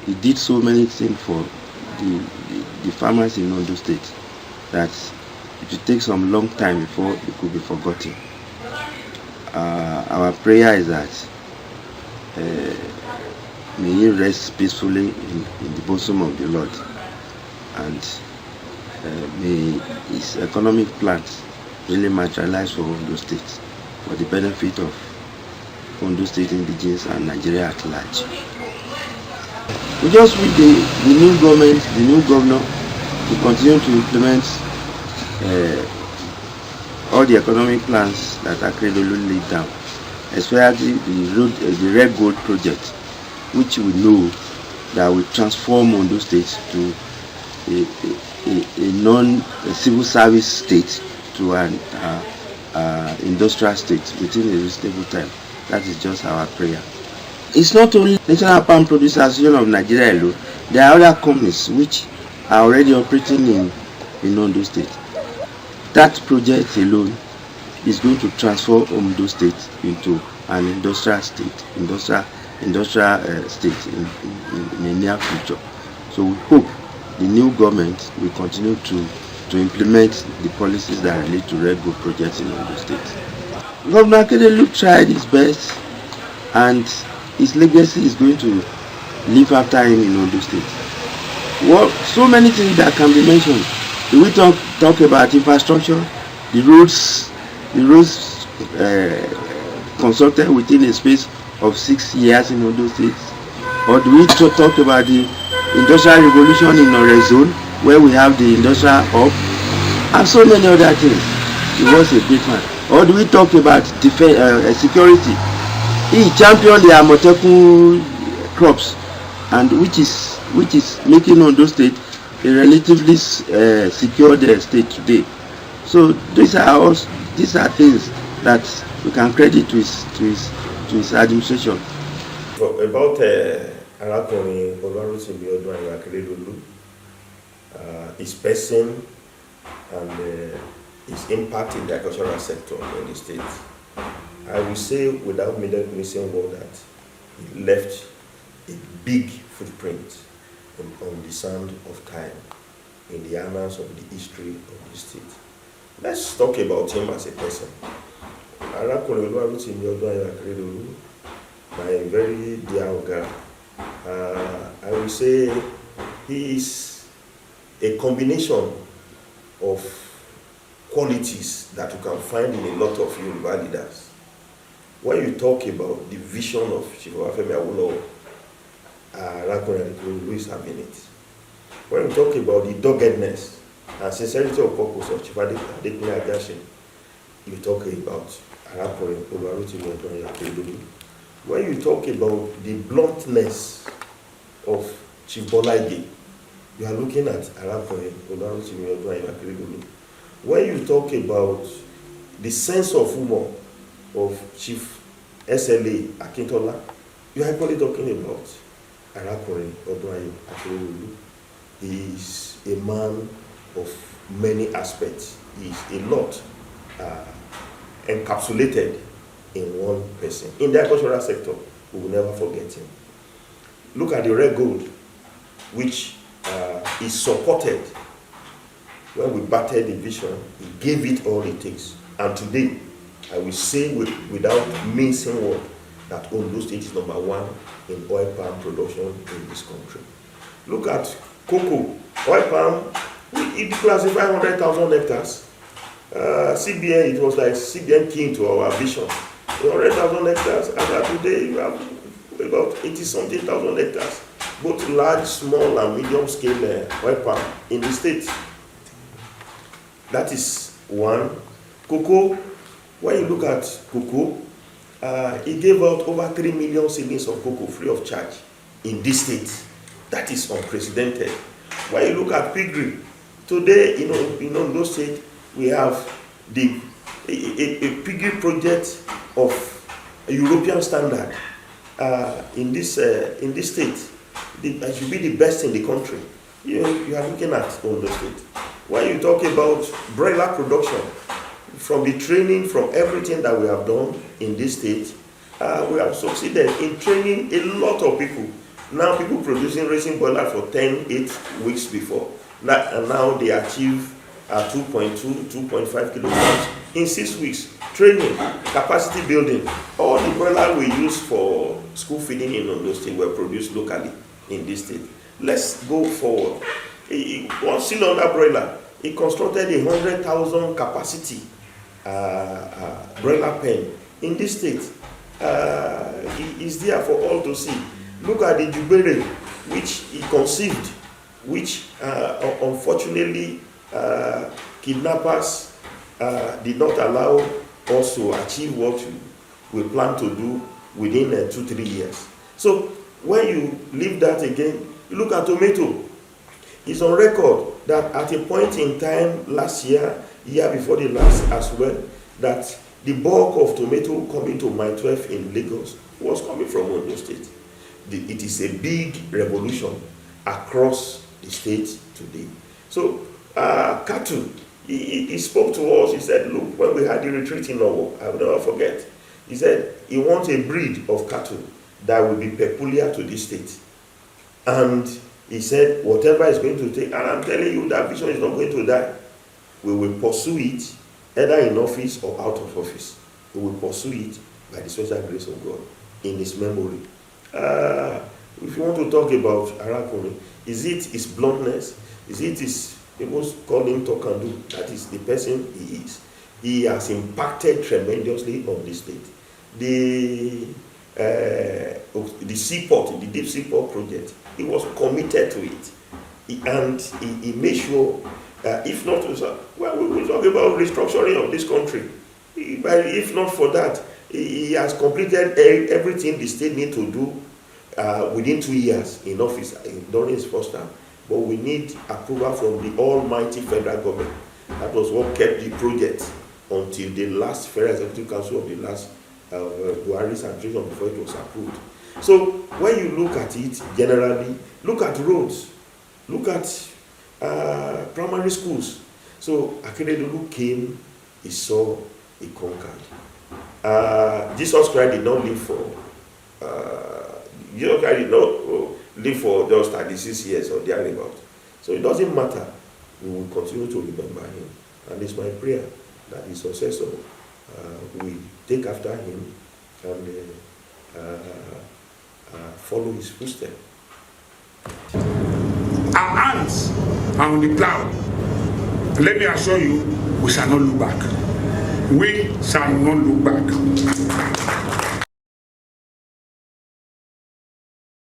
he did so many things for the farmers in Ondo State that it will take some long time before it could be forgotten. Our prayer is that may he rest peacefully in the bosom of the Lord, and may his economic plans really materialize for Ondo State for the benefit of Ondo State indigenes and Nigeria at large. We just wish the new government, the new governor, to continue to implement all the economic plans that Akeredolu laid down, especially the Red Gold project, which we know that will transform Ondo State to a non-civil service state to an industrial state within a reasonable time. That is just our prayer. It's not only National Palm Producers Association of Nigeria alone. There are other companies which are already operating in Ondo State. That project alone is going to transform Ondo State into an industrial state, industrial state in the near future. So we hope the new government will continue to implement the policies that relate to Red Gold projects in Ondo State. Governor Akeredolu tried his best, and his legacy is going to live after him in Ondo State. Well, so many things that can be mentioned. If we talk about infrastructure, the roads constructed within a space of 6 years in Ondo State, or do we talk about the industrial revolution in Ore Zone, where we have the industrial hub, and so many other things. He was a great man. Or do we talk about defense, security? He championed the Amotekun crops, and which is making Ondo State a relatively secured state today. So these are things that we can credit to his administration. About Arakuni Oluwarotimi Odunayo Akeredolu, his person and his impact in the agricultural sector in the state, I will say without missing word that he left a big footprint on the sand of time in the annals of the history of the state. Let's talk about him as a person. Arakuni Oluwarotimi Odunayo Akeredolu, my very dear Oga, I will say he is a combination of qualities that you can find in a lot of Yoruba leaders. When you talk about the vision of Chief Obafemi Awolowo, Arakuni Akeredolu is having it. When you talk about the doggedness and sincerity of purpose of Chief Adekunle Ajasin, you talk about Arakuni Oluwarotimi Odunayo Akeredolu. When you talk about the bluntness of Chief Bola Ige, you are looking at Arakuni Oluwarotimi Odunayo Akeredolu. When you talk about the sense of humor of Chief SLA Akintola, you are equally talking about Arakuni Odunayo Akeredolu. He is a man of many aspects. He is a lot encapsulated in one person. In the agricultural sector, we will never forget him. Look at the Red Gold, which is supported. When we batted the vision, he gave it all it takes. And today, I will say without mincing word that Ondo State is number 1 in oil palm production in this country. Look at cocoa, oil palm, it declassified 100,000 hectares. CBN, it was like CBN key to our vision. 100,000 hectares, and today you have about 80-something thousand hectares, both large, small, and medium scale oil palm in the state. That is one. Cocoa, when you look at cocoa, he gave out over 3 million seedlings of cocoa free of charge in this state. That is unprecedented. When you look at piggery, today, in Ondo State, we have a piggery project of a European standard in this state. It should be the best in the country. You are looking at Ondo State. When you talk about broiler production, from the training, from everything that we have done in this state, we have succeeded in training a lot of people Now people producing racing boiler for 8 weeks before. And now they achieve 2.2, 2.5 kilograms in 6 weeks. Training, capacity building. All the boilers we use for school feeding in Ondo State were produced locally in this state. Let's go forward. One cylinder broiler, he constructed 100,000 capacity broiler pen in this state. It is there for all to see. Look at the Jubere, which he conceived, which unfortunately kidnappers did not allow us to achieve what we plan to do within 2-3 years. So when you leave that again, you look at tomato. It's on record that at a point in time last year before the last as well, that the bulk of tomato coming to Mile 12 in Lagos was coming from Ondo State. It is a big revolution across the state today. So cattle, he spoke to us. He said, look, when we had the retreat in Owo, I will never forget, he said he wants a breed of cattle that will be peculiar to this state. And he said, whatever is going to take, and I'm telling you, that vision is not going to die. We will pursue it, either in office or out of office. We will pursue it by the special grace of God in his memory. If you want to talk about Arakuni, is it his bluntness? Is it his, people call him talk and do? That is the person he is. He has impacted tremendously on the state. The seaport, the deep seaport project, he was committed to it. He made sure, if not, well, we will talk about restructuring of this country. If not for that, he has completed everything the state need to do within 2 years in office during his first term. But we need approval from the almighty federal government. That was what kept the project until the last Federal Executive Council of the last Buhari's administration before it was approved. So when you look at it generally, look at roads, look at primary schools. So Akeredolu came, he saw, he conquered. Jesus Christ did not live for just 36 years or thereabout. So it doesn't matter. We will continue to remember him. And it's my prayer that his successor will take after him and follow his footsteps. Our hands are on the plow. Let me assure you, we shall not look back. We shall not look back.